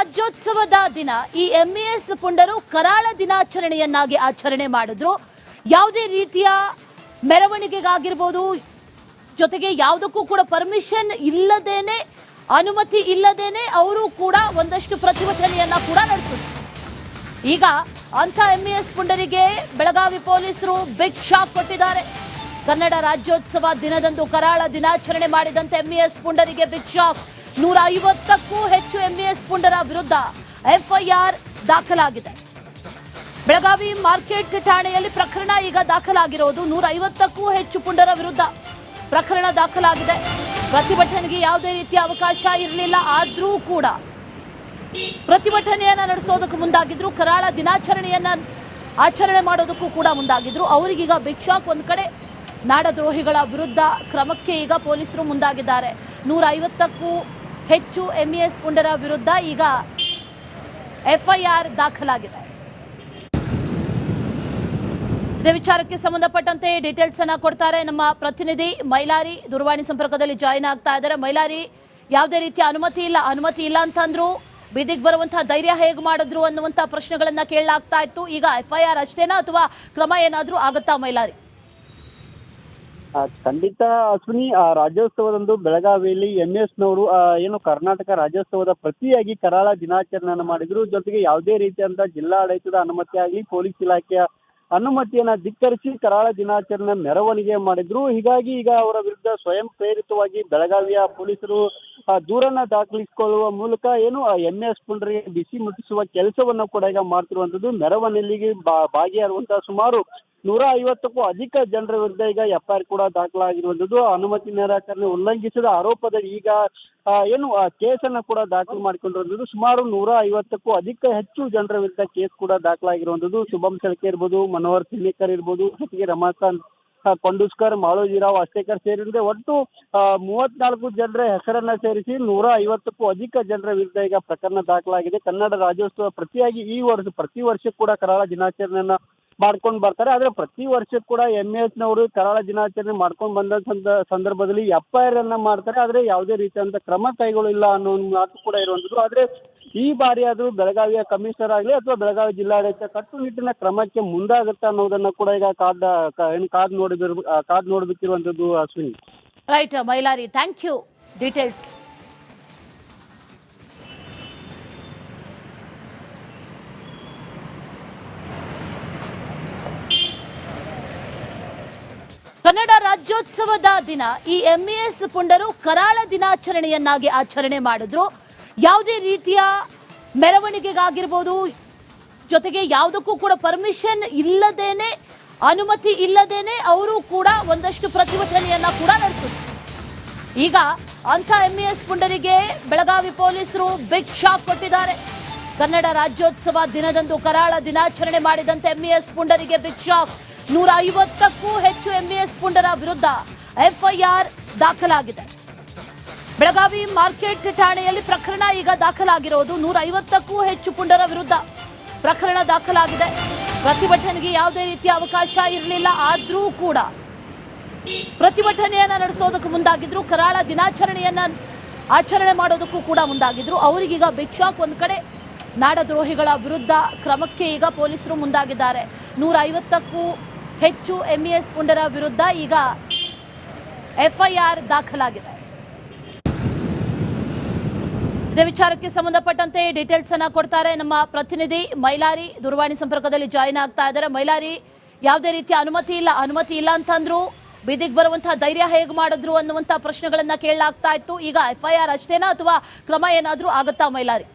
ರಾಜ್ಯೋತ್ಸವದ ದಿನ ಈ ಎಂಇಎಸ್ ಪುಂಡರು ಕರಾಳ ದಿನಾಚರಣೆಯನ್ನಾಗಿ ಆಚರಣೆ ಮಾಡಿದ್ರು. ಯಾವುದೇ ರೀತಿಯ ಮೆರವಣಿಗೆಗಾಗಿರ್ಬೋದು, ಜೊತೆಗೆ ಯಾವುದಕ್ಕೂ ಕೂಡ ಪರ್ಮಿಷನ್ ಇಲ್ಲದೇನೆ, ಅನುಮತಿ ಇಲ್ಲದೇನೆ ಅವರು ಕೂಡ ಒಂದಷ್ಟು ಪ್ರತಿಭಟನೆಯನ್ನ ಕೂಡ ನಡೆಸಿದ್ರು. ಈಗ ಅಂಥ ಎಂಇಎಸ್ ಪುಂಡರಿಗೆ ಬೆಳಗಾವಿ ಪೊಲೀಸರು ಬಿಗ್ ಶಾಕ್ ಕೊಟ್ಟಿದ್ದಾರೆ. ಕನ್ನಡ ರಾಜ್ಯೋತ್ಸವ ದಿನದಂದು ಕರಾಳ ದಿನಾಚರಣೆ ಮಾಡಿದಂತೆ ಎಂಇಎಸ್ ಪುಂಡರಿಗೆ ಬಿಗ್ ಶಾಕ್. 150ಕ್ಕೂ ಹೆಚ್ಚು ಎಂಇಎಸ್ ಪುಂಡರ ವಿರುದ್ಧ ಎಫ್ಐಆರ್ ದಾಖಲಾಗಿದೆ. ಬೆಳಗಾವಿ ಮಾರ್ಕೆಟ್ ಠಾಣೆಯಲ್ಲಿ ಪ್ರಕರಣ ಈಗ ದಾಖಲಾಗಿರೋದು. 150ಕ್ಕೂ ಹೆಚ್ಚು ಪುಂಡರ ವಿರುದ್ಧ ಪ್ರಕರಣ ದಾಖಲಾಗಿದೆ. ಪ್ರತಿಭಟನೆಗೆ ಯಾವುದೇ ರೀತಿಯ ಅವಕಾಶ ಇರಲಿಲ್ಲ, ಆದರೂ ಕೂಡ ಪ್ರತಿಭಟನೆಯನ್ನ ನಡೆಸೋದಕ್ಕೆ ಮುಂದಾಗಿದ್ರು. ಕರಾಳ ದಿನಾಚರಣೆಯನ್ನ ಆಚರಣೆ ಮಾಡೋದಕ್ಕೂ ಕೂಡ ಮುಂದಾಗಿದ್ರು. ಅವರಿಗೀಗ ಬಿಗ್ ಶಾಕ್. ಒಂದು ಕಡೆ ನಾಡದ್ರೋಹಿಗಳ ವಿರುದ್ಧ ಕ್ರಮಕ್ಕೆ ಈಗ ಪೊಲೀಸರು ಮುಂದಾಗಿದ್ದಾರೆ. 150ಕ್ಕೂ ಹೆಚ್ಚು ಎಂಇಎಸ್ ಪುಂಡರ ವಿರುದ್ಧ ಈಗ ಎಫ್ಐಆರ್ ದಾಖಲಾಗಿದೆ. ಇದೇ ವಿಚಾರಕ್ಕೆ ಸಂಬಂಧಪಟ್ಟಂತೆ ಡೀಟೇಲ್ಸ್ ಅನ್ನ ಕೊಡ್ತಾರೆ ನಮ್ಮ ಪ್ರತಿನಿಧಿ ಮೈಲಾರಿ. ದೂರವಾಣಿ ಸಂಪರ್ಕದಲ್ಲಿ ಜಾಯಿನ್ ಆಗ್ತಾ ಇದ್ದಾರೆ. ಮೈಲಾರಿ, ಯಾವುದೇ ರೀತಿಯ ಅನುಮತಿ ಇಲ್ಲ ಅಂತಂದ್ರು, ಬೀದಿಗೆ ಬರುವಂತಹ ಧೈರ್ಯ ಹೇಗೆ ಮಾಡಿದ್ರು ಅನ್ನುವಂತ ಪ್ರಶ್ನೆಗಳನ್ನ ಕೇಳಲಾಗ್ತಾ ಇತ್ತು. ಈಗ ಎಫ್ಐಆರ್ ಅಷ್ಟೇನಾ ಅಥವಾ ಕ್ರಮ ಏನಾದ್ರೂ ಆಗುತ್ತಾ ಮೈಲಾರಿ? ಖಂಡಿತ ಅಶ್ವಿನಿ, ರಾಜ್ಯೋತ್ಸವದಂದು ಬೆಳಗಾವಿಯಲ್ಲಿ ಎಂಎಸ್ನವರು ಏನು ಕರ್ನಾಟಕ ರಾಜ್ಯೋತ್ಸವದ ಪ್ರತಿಯಾಗಿ ಕರಾಳ ದಿನಾಚರಣೆಯನ್ನು ಮಾಡಿದ್ರು. ಜೊತೆಗೆ ಯಾವುದೇ ರೀತಿಯಾದಂತಹ ಜಿಲ್ಲಾಡಳಿತದ ಅನುಮತಿ ಆಗಲಿ, ಪೊಲೀಸ್ ಇಲಾಖೆಯ ಅನುಮತಿಯನ್ನ ಧಿಕ್ಕರಿಸಿ ಕರಾಳ ದಿನಾಚರಣೆ ಮೆರವಣಿಗೆ ಮಾಡಿದ್ರು. ಹೀಗಾಗಿ ಈಗ ಅವರ ವಿರುದ್ಧ ಸ್ವಯಂ ಪ್ರೇರಿತವಾಗಿ ಬೆಳಗಾವಿಯ ಪೊಲೀಸರು ದೂರನ್ನ ದಾಖಲಿಸಿಕೊಳ್ಳುವ ಮೂಲಕ ಏನು ಎಂಎಸ್ ಪುಂಡರಿಗೆ ಬಿಸಿ ಮುಟ್ಟಿಸುವ ಕೆಲಸವನ್ನು ಕೂಡ ಈಗ ಮಾಡ್ತಿರುವಂತದ್ದು. ಮೆರವಣಿಗೆಗೆ ಭಾಗಿಯಾಗುವಂತಹ ಸುಮಾರು 150ಕ್ಕೂ ಅಧಿಕ ಜನರ ವಿರುದ್ಧ ಈಗ ಎಫ್ಐಆರ್ ಕೂಡ ದಾಖಲಾಗಿರುವಂತದ್ದು. ಅನುಮತಿ ನಿರಾಕರಣೆ ಉಲ್ಲಂಘಿಸಿದ ಆರೋಪದಲ್ಲಿ ಈಗ ಏನು ಕೇಸನ್ನ ಕೂಡ ದಾಖಲು ಮಾಡಿಕೊಂಡಿರುವಂತದ್ದು. ಸುಮಾರು 150ಕ್ಕೂ ಹೆಚ್ಚು ಜನರ ವಿರುದ್ಧ ಕೇಸ್ ಕೂಡ ದಾಖಲಾಗಿರುವಂತದ್ದು. ಶುಭಂ ಸೆಳ್ಕೆ ಇರ್ಬೋದು, ಮನೋಹರ್ ಸಿನ್ನಿಕರ್ ಇರ್ಬೋದು, ಜೊತೆಗೆ ರಮಾಕಾಂತ್ ಕೊಂಡುಸ್ಕರ್, ಮಾಳೋಜಿರಾವ್ ಅಷ್ಟೇಕರ್ ಸೇರಿದಂತೆ ಒಟ್ಟು 34 ಜನರ ಹೆಸರನ್ನ ಸೇರಿಸಿ 150ಕ್ಕೂ ಅಧಿಕ ಜನರ ವಿರುದ್ಧ ಈಗ ಪ್ರಕರಣ ದಾಖಲಾಗಿದೆ. ಕನ್ನಡ ರಾಜ್ಯೋತ್ಸವ ಪ್ರತಿಯಾಗಿ ಪ್ರತಿ ವರ್ಷ ಕೂಡ ಕರಾಳ ದಿನಾಚರಣೆಯನ್ನ ಮಾಡ್ಕೊಂಡು ಬರ್ತಾರೆ. ಆದ್ರೆ ಪ್ರತಿ ವರ್ಷ ಕೂಡ ಎಂಎಸ್ನವರು ಕರಾಳ ದಿನಾಚರಣೆ ಮಾಡ್ಕೊಂಡು ಬಂದ ಸಂದರ್ಭದಲ್ಲಿ ಎಫ್ಐಆರ್ ಅನ್ನ ಮಾಡ್ತಾರೆ. ಆದ್ರೆ ಯಾವುದೇ ರೀತಿಯಾದಂತ ಕ್ರಮ ಕೈಗೊಳ್ಳಿಲ್ಲ ಅನ್ನೋ ಮಾತು ಕೂಡ ಇರುವಂತದ್ದು. ಆದ್ರೆ ಈ ಬಾರಿ ಆದ್ರೂ ಬೆಳಗಾವಿಯ ಕಮಿಷನರ್ ಆಗಲಿ ಅಥವಾ ಬೆಳಗಾವಿ ಜಿಲ್ಲಾಡಳಿತ ಕಟ್ಟುನಿಟ್ಟಿನ ಕ್ರಮಕ್ಕೆ ಮುಂದಾಗುತ್ತೆ ಅನ್ನೋದನ್ನ ಕೂಡ ಈಗ ಕಾದ್ ನೋಡಬೇಕಿರುವಂತದ್ದು Ashwini. Right Mailari, thank you details. Kannada ರಾಜ್ಯೋತ್ಸವದ ದಿನ ಈ ಎಂಇಎಸ್ ಪುಂಡರು ಕರಾಳ ದಿನಾಚರಣೆಯನ್ನಾಗಿ ಆಚರಣೆ ಮಾಡಿದ್ರು. ಯಾವುದೇ ರೀತಿಯ ಮೆರವಣಿಗೆಗಾಗಿರ್ಬೋದು, ಜೊತೆಗೆ ಯಾವುದಕ್ಕೂ ಕೂಡ ಪರ್ಮಿಷನ್ ಇಲ್ಲದೇನೆ, ಅನುಮತಿ ಇಲ್ಲದೇನೆ ಅವರು ಕೂಡ ಒಂದಷ್ಟು ಪ್ರತಿಭಟನೆಯನ್ನ ಕೂಡ ನಡೆಸಿದ್ರು. ಈಗ ಅಂಥ ಎಂಇಎಸ್ ಪುಂಡರಿಗೆ ಬೆಳಗಾವಿ ಪೊಲೀಸರು ಬಿಗ್ ಶಾಕ್ ಕೊಟ್ಟಿದ್ದಾರೆ. ಕನ್ನಡ ರಾಜ್ಯೋತ್ಸವ ದಿನದಂದು ಕರಾಳ ದಿನಾಚರಣೆ ಮಾಡಿದಂತೆ ಎಂಇಎಸ್ ಪುಂಡರಿಗೆ ಬಿಗ್ ಶಾಕ್. 150ಕ್ಕೂ ಹೆಚ್ಚು ಎಂಇಎಸ್ ಪುಂಡರ ವಿರುದ್ಧ ಎಫ್ಐಆರ್ ದಾಖಲಾಗಿದೆ. ಬೆಳಗಾವಿ ಮಾರ್ಕೆಟ್ ಠಾಣೆಯಲ್ಲಿ ಪ್ರಕರಣ ಈಗ ದಾಖಲಾಗಿರೋದು. 150ಕ್ಕೂ ಹೆಚ್ಚು ಪುಂಡರ ವಿರುದ್ಧ ಪ್ರಕರಣ ದಾಖಲಾಗಿದೆ. ಪ್ರತಿಭಟನೆಗೆ ಯಾವುದೇ ರೀತಿಯ ಅವಕಾಶ ಇರಲಿಲ್ಲ, ಆದರೂ ಕೂಡ ಪ್ರತಿಭಟನೆಯನ್ನ ನಡೆಸೋದಕ್ಕೆ ಮುಂದಾಗಿದ್ರು. ಕರಾಳ ದಿನಾಚರಣೆಯನ್ನ ಆಚರಣೆ ಮಾಡೋದಕ್ಕೂ ಕೂಡ ಮುಂದಾಗಿದ್ರು. ಅವರಿಗೀಗ ಬಿಗ್ ಶಾಕ್. ಒಂದು ಕಡೆ ನಾಡದ್ರೋಹಿಗಳ ವಿರುದ್ಧ ಕ್ರಮಕ್ಕೆ ಈಗ ಪೊಲೀಸರು ಮುಂದಾಗಿದ್ದಾರೆ. 150ಕ್ಕೂ ಹೆಚ್ಚು ಎಂಇಎಸ್ ಪುಂಡರ ವಿರುದ್ಧ ಈಗ ಎಫ್ಐಆರ್ ದಾಖಲಾಗಿದೆ. ಇದೇ ವಿಚಾರಕ್ಕೆ ಸಂಬಂಧಪಟ್ಟಂತೆ ಡೀಟೇಲ್ಸ್ ಅನ್ನ ಕೊಡ್ತಾರೆ ನಮ್ಮ ಪ್ರತಿನಿಧಿ ಮೈಲಾರಿ. ದೂರವಾಣಿ ಸಂಪರ್ಕದಲ್ಲಿ ಜಾಯಿನ್ ಆಗ್ತಾ ಇದ್ದಾರೆ. ಮೈಲಾರಿ, ಯಾವುದೇ ರೀತಿಯ ಅನುಮತಿ ಇಲ್ಲ ಅಂತಂದ್ರು, ಬೀದಿಗೆ ಬರುವಂತಹ ಧೈರ್ಯ ಹೇಗೆ ಮಾಡಿದ್ರು ಅನ್ನುವಂತ ಪ್ರಶ್ನೆಗಳನ್ನ ಕೇಳಲಾಗ್ತಾ ಇತ್ತು. ಈಗ ಎಫ್ಐಆರ್ ಅಷ್ಟೇನಾ ಅಥವಾ ಕ್ರಮ ಏನಾದ್ರೂ ಆಗುತ್ತಾ ಮೈಲಾರಿ?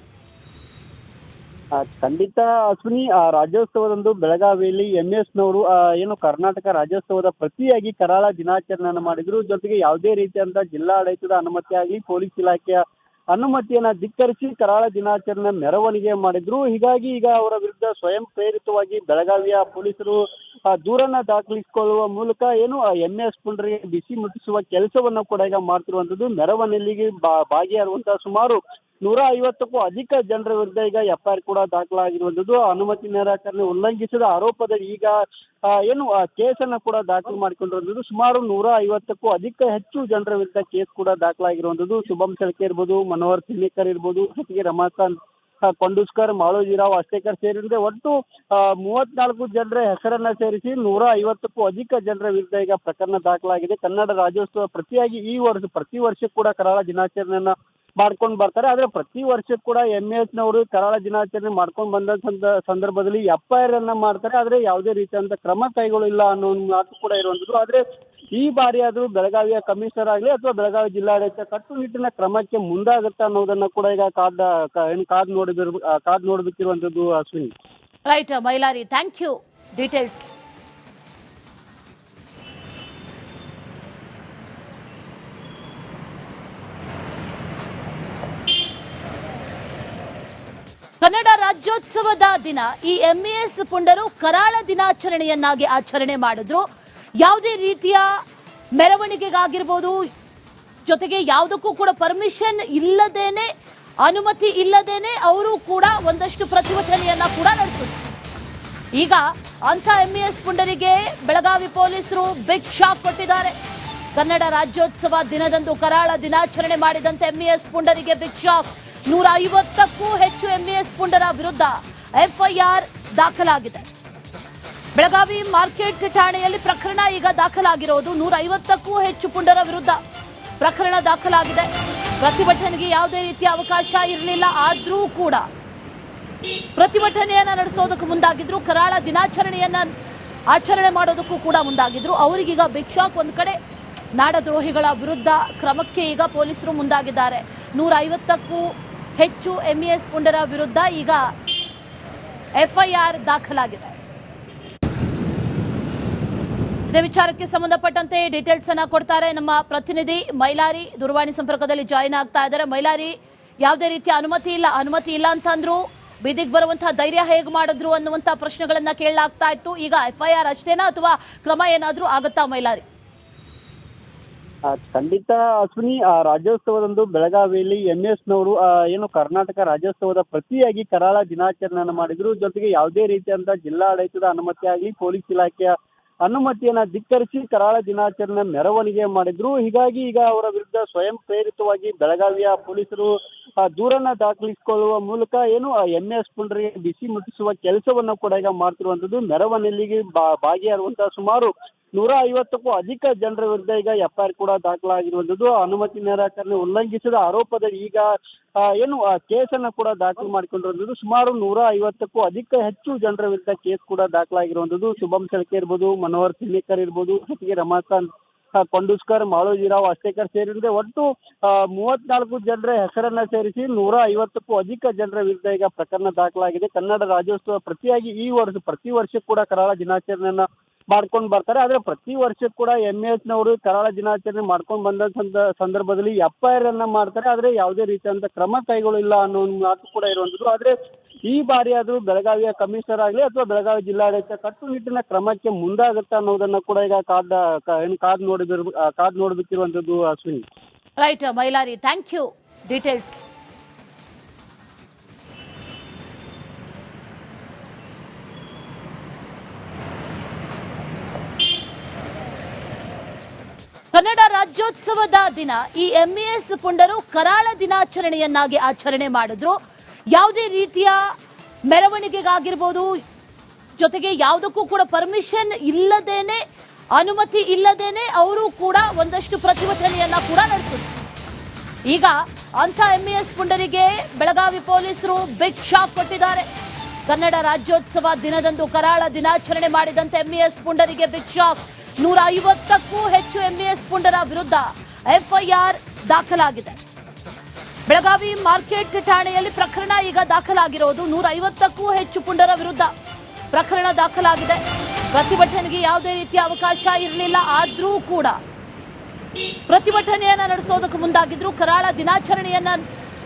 ಖಂಡಿತ ಅಶ್ವಿನಿ, ರಾಜ್ಯೋತ್ಸವದಂದು ಬೆಳಗಾವಿಯಲ್ಲಿ ಎಂಎಸ್ನವರು ಏನು ಕರ್ನಾಟಕ ರಾಜ್ಯೋತ್ಸವದ ಪ್ರತಿಯಾಗಿ ಕರಾಳ ದಿನಾಚರಣೆಯನ್ನು ಮಾಡಿದ್ರು. ಜೊತೆಗೆ ಯಾವುದೇ ರೀತಿಯಾದಂತಹ ಜಿಲ್ಲಾಡಳಿತದ ಅನುಮತಿ ಆಗಲಿ, ಪೊಲೀಸ್ ಇಲಾಖೆಯ ಅನುಮತಿಯನ್ನ ಧಿಕ್ಕರಿಸಿ ಕರಾಳ ದಿನಾಚರಣೆ ಮೆರವಣಿಗೆ ಮಾಡಿದ್ರು. ಹೀಗಾಗಿ ಈಗ ಅವರ ವಿರುದ್ಧ ಸ್ವಯಂ ಪ್ರೇರಿತವಾಗಿ ಬೆಳಗಾವಿಯ ಪೊಲೀಸರು ದೂರನ್ನ ದಾಖಲಿಸಿಕೊಳ್ಳುವ ಮೂಲಕ ಏನು ಎಂಎಸ್ ಪುಂಡರಿಗೆ ಬಿಸಿ ಮುಟ್ಟಿಸುವ ಕೆಲಸವನ್ನು ಕೂಡ ಈಗ ಮಾಡ್ತಿರುವಂತದ್ದು. ಮೆರವಣಿಗೆಗೆ ಭಾಗಿಯಾಗುವಂತಹ ಸುಮಾರು 150ಕ್ಕೂ ಅಧಿಕ ಜನರ ವಿರುದ್ಧ ಈಗ ಎಫ್ಐಆರ್ ಕೂಡ ದಾಖಲಾಗಿರುವಂತದ್ದು. ಅನುಮತಿ ನಿರಾಕರಣೆ ಉಲ್ಲಂಘಿಸಿದ ಆರೋಪದಲ್ಲಿ ಈಗ ಏನು ಕೇಸನ್ನ ಕೂಡ ದಾಖಲು ಮಾಡಿಕೊಂಡಿರುವಂತದ್ದು. ಸುಮಾರು 150ಕ್ಕೂ ಹೆಚ್ಚು ಜನರ ವಿರುದ್ಧ ಕೇಸ್ ಕೂಡ ದಾಖಲಾಗಿರುವಂತದ್ದು. ಶುಭಂ ಸೆಳ್ಕೆ ಇರ್ಬೋದು, ಮನೋಹರ್ ಸಿನ್ನಿಕರ್ ಇರ್ಬೋದು, ಜೊತೆಗೆ ರಮಾಕಾಂತ್ ಕೊಂಡುಸ್ಕರ್, ಮಾಳೋಜಿರಾವ್, ಅಷ್ಟೇಕರ್ ಸೇರಿದಂತೆ ಒಟ್ಟು 34 ಜನರ ಹೆಸರನ್ನ ಸೇರಿಸಿ 150ಕ್ಕೂ ಅಧಿಕ ಜನರ ವಿರುದ್ಧ ಈಗ ಪ್ರಕರಣ ದಾಖಲಾಗಿದೆ. ಕನ್ನಡ ರಾಜ್ಯೋತ್ಸವ ಪ್ರತಿಯಾಗಿ ಪ್ರತಿ ವರ್ಷ ಕೂಡ ಕರಾಳ ದಿನಾಚರಣೆಯನ್ನ ಮಾಡ್ಕೊಂಡು ಬರ್ತಾರೆ. ಆದ್ರೆ ಪ್ರತಿ ವರ್ಷ ಕೂಡ MES ನವರು ಕರಾಳ ದಿನಾಚರಣೆ ಮಾಡ್ಕೊಂಡು ಬಂದ ಸಂದರ್ಭದಲ್ಲಿ FIR ಅನ್ನ ಮಾಡ್ತಾರೆ. ಆದ್ರೆ ಯಾವುದೇ ರೀತಿಯಾದಂತ ಕ್ರಮ ಕೈಗೊಳ್ಳಿಲ್ಲ ಅನ್ನೋ ಒಂದು ಮಾತು ಕೂಡ ಇರುವಂತದ್ದು. ಆದ್ರೆ ಈ ಬಾರಿ ಆದ್ರೂ ಬೆಳಗಾವಿಯ ಕಮಿಷನರ್ ಆಗಲಿ ಅಥವಾ ಬೆಳಗಾವಿ ಜಿಲ್ಲಾಡಳಿತ ಕಟ್ಟುನಿಟ್ಟಿನ ಕ್ರಮಕ್ಕೆ ಮುಂದಾಗುತ್ತಾ ಅನ್ನೋದನ್ನ ಕೂಡ ಈಗ ಕಾದ್ ನೋಡಬೇಕಿರುವಂತದ್ದು. Ashwini. Right Mailari, thank you details. Kannada ರಾಜ್ಯೋತ್ಸವದ ದಿನ ಈ MES ಪುಂಡರು ಕರಾಳ ದಿನಾಚರಣೆಯನ್ನಾಗಿ ಆಚರಣೆ ಮಾಡಿದ್ರು. ಯಾವುದೇ ರೀತಿಯ ಮೆರವಣಿಗೆಗಾಗಿರ್ಬೋದು, ಜೊತೆಗೆ ಯಾವುದಕ್ಕೂ ಕೂಡ ಪರ್ಮಿಷನ್ ಇಲ್ಲದೇನೆ, ಅನುಮತಿ ಇಲ್ಲದೇನೆ ಅವರು ಕೂಡ ಒಂದಷ್ಟು ಪ್ರತಿಭಟನೆಯನ್ನ ಕೂಡ ನಡೆಸಿದ್ರು. ಈಗ ಅಂತ MES ಪುಂಡರಿಗೆ ಬೆಳಗಾವಿ ಪೊಲೀಸರು ಬಿಗ್ ಶಾಕ್ ಕೊಟ್ಟಿದ್ದಾರೆ. ಕನ್ನಡ ರಾಜ್ಯೋತ್ಸವ ದಿನದಂದು ಕರಾಳ ದಿನಾಚರಣೆ ಮಾಡಿದಂತೆ MES ಪುಂಡರಿಗೆ ಬಿಗ್ ಶಾಕ್. 150ಕ್ಕೂ ಹೆಚ್ಚು MES ಪುಂಡರ ವಿರುದ್ಧ FIR ದಾಖಲಾಗಿದೆ. ಬೆಳಗಾವಿ ಮಾರ್ಕೆಟ್ ಠಾಣೆಯಲ್ಲಿ ಪ್ರಕರಣ ಈಗ ದಾಖಲಾಗಿರೋದು. 150ಕ್ಕೂ ಹೆಚ್ಚು ಪುಂಡರ ವಿರುದ್ಧ ಪ್ರಕರಣ ದಾಖಲಾಗಿದೆ. ಪ್ರತಿಭಟನೆಗೆ ಯಾವುದೇ ರೀತಿಯ ಅವಕಾಶ ಇರಲಿಲ್ಲ, ಆದ್ರೂ ಕೂಡ ಪ್ರತಿಭಟನೆಯನ್ನ ನಡೆಸೋದಕ್ಕೆ ಮುಂದಾಗಿದ್ರು. ಕರಾಳ ದಿನಾಚರಣೆಯನ್ನ ಆಚರಣೆ ಮಾಡೋದಕ್ಕೂ ಕೂಡ ಮುಂದಾಗಿದ್ರು. ಅವರಿಗೀಗ ಬಿಗ್ ಶಾಕ್. ಒಂದು ಕಡೆ ನಾಡದ್ರೋಹಿಗಳ ವಿರುದ್ಧ ಕ್ರಮಕ್ಕೆ ಈಗ ಪೊಲೀಸರು ಮುಂದಾಗಿದ್ದಾರೆ. 150ಕ್ಕೂ ಹೆಚ್ಚು MES ಪುಂಡರ ವಿರುದ್ಧ ಈಗ FIR ದಾಖಲಾಗಿದೆ. ಇದೇ ವಿಚಾರಕ್ಕೆ ಸಂಬಂಧಪಟ್ಟಂತೆ ಡೀಟೇಲ್ಸ್ ಅನ್ನ ಕೊಡ್ತಾರೆ ನಮ್ಮ ಪ್ರತಿನಿಧಿ ಮೈಲಾರಿ. ದೂರವಾಣಿ ಸಂಪರ್ಕದಲ್ಲಿ ಜಾಯಿನ್ ಆಗ್ತಾ ಇದ್ದಾರೆ. ಮೈಲಾರಿ, ಯಾವುದೇ ರೀತಿಯ ಅನುಮತಿ ಇಲ್ಲ ಅಂತಂದ್ರು, ಬೀದಿಗೆ ಬರುವಂತಹ ಧೈರ್ಯ ಹೇಗೆ ಮಾಡಿದ್ರು ಅನ್ನುವಂತಹ ಪ್ರಶ್ನೆಗಳನ್ನ ಕೇಳಲಾಗ್ತಾ ಇತ್ತು. ಈಗ FIR ಅಷ್ಟೇನಾ ಅಥವಾ ಕ್ರಮ ಏನಾದ್ರೂ ಆಗುತ್ತಾ ಮೈಲಾರಿ? ಖಂಡಿತ ಅಶ್ವಿನಿ. ರಾಜ್ಯೋತ್ಸವದಂದು ಬೆಳಗಾವಿಯಲ್ಲಿ MES ನವರು ಕರ್ನಾಟಕ ರಾಜ್ಯೋತ್ಸವದ ಪ್ರತಿಯಾಗಿ ಕರಾಳ ದಿನಾಚರಣೆಯನ್ನು ಮಾಡಿದ್ರು. ಜೊತೆಗೆ ಯಾವುದೇ ರೀತಿಯಾದಂತ ಜಿಲ್ಲಾಡಳಿತದ ಅನುಮತಿ ಆಗಲಿ, ಪೊಲೀಸ್ ಇಲಾಖೆಯ ಅನುಮತಿಯನ್ನ ಧಿಕ್ಕರಿಸಿ ಕರಾಳ ದಿನಾಚರಣೆ ಮೆರವಣಿಗೆ ಮಾಡಿದ್ರು. ಹೀಗಾಗಿ ಈಗ ಅವರ ವಿರುದ್ಧ ಸ್ವಯಂ ಪ್ರೇರಿತವಾಗಿ ಬೆಳಗಾವಿಯ ಪೊಲೀಸರು ದೂರನ್ನ ದಾಖಲಿಸಿಕೊಳ್ಳುವ ಮೂಲಕ MES ಪುಂಡರಿಗೆ ಬಿಸಿ ಮುಟ್ಟಿಸುವ ಕೆಲಸವನ್ನು ಕೂಡ ಈಗ ಮಾಡ್ತಿರುವಂತದ್ದು. ಮೆರವಣಿಗೆಗೆ ಭಾಗಿಯಾಗುವಂತಹ ಸುಮಾರು 150ಕ್ಕೂ ಅಧಿಕ ಜನರ ವಿರುದ್ಧ ಈಗ FIR ಕೂಡ ದಾಖಲಾಗಿರುವಂತದ್ದು. ಅನುಮತಿ ನಿರಾಕರಣೆ ಉಲ್ಲಂಘಿಸಿದ ಆರೋಪದಲ್ಲಿ ಈಗ ಕೇಸನ್ನ ಕೂಡ ದಾಖಲು ಮಾಡಿಕೊಂಡಿರುವಂತದ್ದು. ಸುಮಾರು 150ಕ್ಕೂ ಹೆಚ್ಚು ಜನರ ವಿರುದ್ಧ ಕೇಸ್ ಕೂಡ ದಾಖಲಾಗಿರುವಂತದ್ದು. ಶುಭಂ ಸೆಲ್ಕೆ ಇರ್ಬೋದು, ಮನೋಹರ್ ಸಿನ್ನಿಕರ್ ಇರ್ಬೋದು, ಜೊತೆಗೆ ರಮಾಕಾಂತ್ ಕೊಂಡುಸ್ಕರ್, ಮಾಳೋಜಿರಾವ್, ಅಷ್ಟೇಕರ್ ಸೇರಿದಂತೆ ಒಟ್ಟು 34 ಜನರ ಹೆಸರನ್ನ ಸೇರಿಸಿ 150ಕ್ಕೂ ಅಧಿಕ ಜನರ ವಿರುದ್ಧ ಈಗ ಪ್ರಕರಣ ದಾಖಲಾಗಿದೆ. ಕನ್ನಡ ರಾಜ್ಯೋತ್ಸವ ಪ್ರತಿಯಾಗಿ ಪ್ರತಿ ವರ್ಷ ಕೂಡ ಕರಾಳ ದಿನಾಚರಣೆಯನ್ನ ಮಾಡ್ಕೊಂಡು ಬರ್ತಾರೆ. ಆದ್ರೆ ಪ್ರತಿ ವರ್ಷ ಕೂಡ MES ನವರು ಕರಾಳ ದಿನಾಚರಣೆ ಮಾಡ್ಕೊಂಡು ಬಂದ ಸಂದರ್ಭದಲ್ಲಿ FIR ಅನ್ನ ಮಾಡ್ತಾರೆ. ಆದ್ರೆ ಯಾವುದೇ ರೀತಿಯಾದಂತ ಕ್ರಮ ಕೈಗೊಳ್ಳಿಲ್ಲ ಅನ್ನೋ ಒಂದು ಮಾತು ಕೂಡ ಇರುವಂತದ್ದು. ಆದ್ರೆ ಈ ಬಾರಿ ಆದ್ರೂ ಬೆಳಗಾವಿಯ ಕಮಿಷನರ್ ಆಗಲಿ ಅಥವಾ ಬೆಳಗಾವಿ ಜಿಲ್ಲಾಡಳಿತ ಕಟ್ಟುನಿಟ್ಟಿನ ಕ್ರಮಕ್ಕೆ ಮುಂದಾಗುತ್ತಾ ಅನ್ನೋದನ್ನ ಕೂಡ ಈಗ ಕಾದ್ ನೋಡಬೇಕಿರುವಂತದ್ದು. Ashwini. Right Mailari, thank you details. Kannada ರಾಜ್ಯೋತ್ಸವದ ದಿನ ಈ MES ಪುಂಡರು ಕರಾಳ ದಿನಾಚರಣೆಯನ್ನಾಗಿ ಆಚರಣೆ ಮಾಡಿದ್ರು. ಯಾವುದೇ ರೀತಿಯ ಮೆರವಣಿಗೆಗಾಗಿರ್ಬೋದು, ಜೊತೆಗೆ ಯಾವುದಕ್ಕೂ ಕೂಡ ಪರ್ಮಿಷನ್ ಇಲ್ಲದೇನೆ, ಅನುಮತಿ ಇಲ್ಲದೇನೆ ಅವರು ಕೂಡ ಒಂದಷ್ಟು ಪ್ರತಿಭಟನೆಯನ್ನ ಕೂಡ ನಡೆಸಿದ್ರು. ಈಗ ಅಂತ MES ಪುಂಡರಿಗೆ ಬೆಳಗಾವಿ ಪೊಲೀಸರು ಬಿಗ್ ಶಾಕ್ ಕೊಟ್ಟಿದ್ದಾರೆ. ಕನ್ನಡ ರಾಜ್ಯೋತ್ಸವ ದಿನದಂದು ಕರಾಳ ದಿನಾಚರಣೆ ಮಾಡಿದಂತೆ MES ಪುಂಡರಿಗೆ ಬಿಗ್ ಶಾಕ್. 150ಕ್ಕೂ ಹೆಚ್ಚು MES ಪುಂಡರ ವಿರುದ್ಧ FIR ದಾಖಲಾಗಿದೆ. ಬೆಳಗಾವಿ ಮಾರ್ಕೆಟ್ ಠಾಣೆಯಲ್ಲಿ ಪ್ರಕರಣ ಈಗ ದಾಖಲಾಗಿರೋದು. 150ಕ್ಕೂ ಹೆಚ್ಚು ಪುಂಡರ ವಿರುದ್ಧ ಪ್ರಕರಣ ದಾಖಲಾಗಿದೆ. ಪ್ರತಿಭಟನೆಗೆ ಯಾವುದೇ ರೀತಿಯ ಅವಕಾಶ ಇರಲಿಲ್ಲ, ಆದ್ರೂ ಕೂಡ ಪ್ರತಿಭಟನೆಯನ್ನ ನಡೆಸೋದಕ್ಕೆ ಮುಂದಾಗಿದ್ರು. ಕರಾಳ ದಿನಾಚರಣೆಯನ್ನ